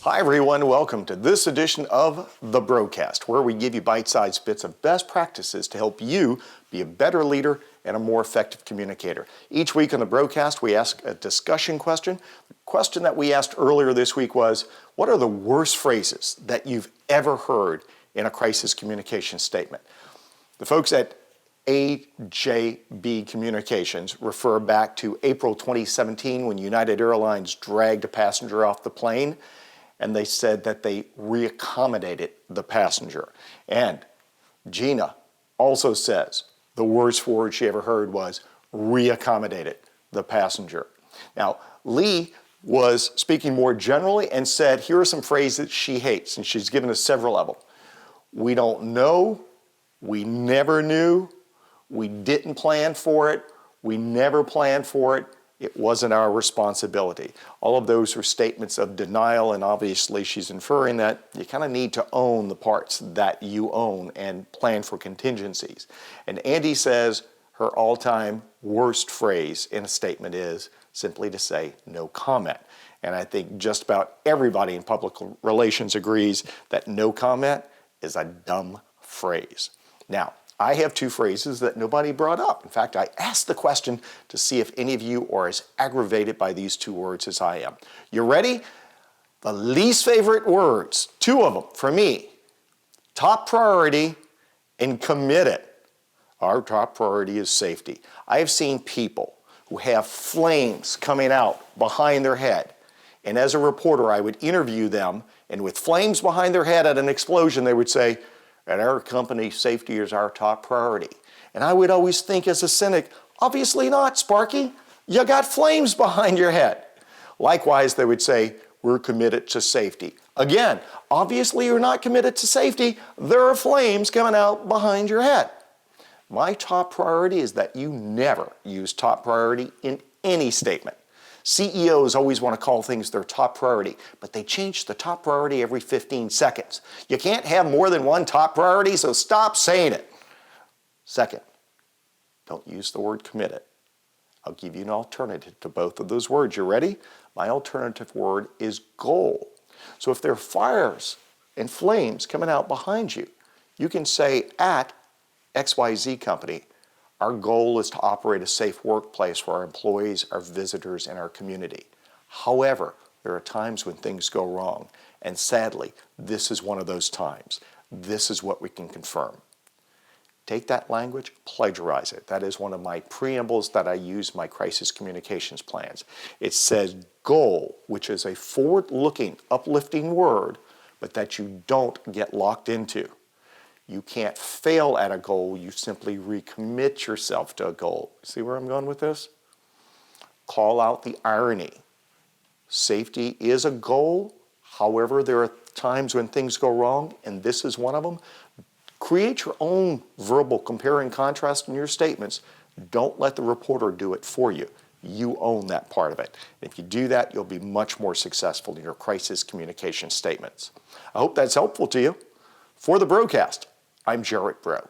Hi everyone, welcome to this edition of The Broadcast, where we give you bite-sized bits of best practices to help you be a better leader and a more effective communicator. Each week on The Broadcast, we ask a discussion question. The question that we asked earlier this week was, what are the worst phrases that you've ever heard in a crisis communication statement? The folks at AJB Communications refer back to April 2017 when United Airlines dragged a passenger off the plane, and they said that they reaccommodated the passenger. And Gina also says the worst word she ever heard was reaccommodated the passenger. Now, Lee was speaking more generally and said, here are some phrases she hates, and she's given us several of them. We don't know, we never knew, we didn't plan for it, we never planned for it, it wasn't our responsibility. All of those are statements of denial, and obviously she's inferring that you kind of need to own the parts that you own and plan for contingencies. And Andy says her all-time worst phrase in a statement is simply to say no comment. And I think just about everybody in public relations agrees that no comment is a dumb phrase. Now, I have two phrases that nobody brought up. In fact, I asked the question to see if any of you are as aggravated by these two words as I am. You ready? The least favorite words, two of them for me, top priority and committed. Our top priority is safety. I have seen people who have flames coming out behind their head. And as a reporter, I would interview them, and with flames behind their head at an explosion, they would say, at our company, safety is our top priority. And I would always think as a cynic, obviously not, Sparky. You got flames behind your head. Likewise, they would say, we're committed to safety. Again, obviously you're not committed to safety. There are flames coming out behind your head. My top priority is that you never use top priority in any statement. CEOs always want to call things their top priority, but they change the top priority every 15 seconds. You can't have more than one top priority, so stop saying it. Second, don't use the word committed. I'll give you an alternative to both of those words. You ready? My alternative word is goal. So if there are fires and flames coming out behind you, you can say at XYZ company, our goal is to operate a safe workplace for our employees, our visitors, and our community. However, there are times when things go wrong, and sadly, this is one of those times. This is what we can confirm. Take that language, plagiarize it. That is one of my preambles that I use in my crisis communications plans. It says goal, which is a forward-looking, uplifting word, but that you don't get locked into. You can't fail at a goal, you simply recommit yourself to a goal. See where I'm going with this? Call out the irony. Safety is a goal, however, there are times when things go wrong, and this is one of them. Create your own verbal compare and contrast in your statements. Don't let the reporter do it for you. You own that part of it. If you do that, you'll be much more successful in your crisis communication statements. I hope that's helpful to you. For The Broadcast, I'm Jarrett Breaux.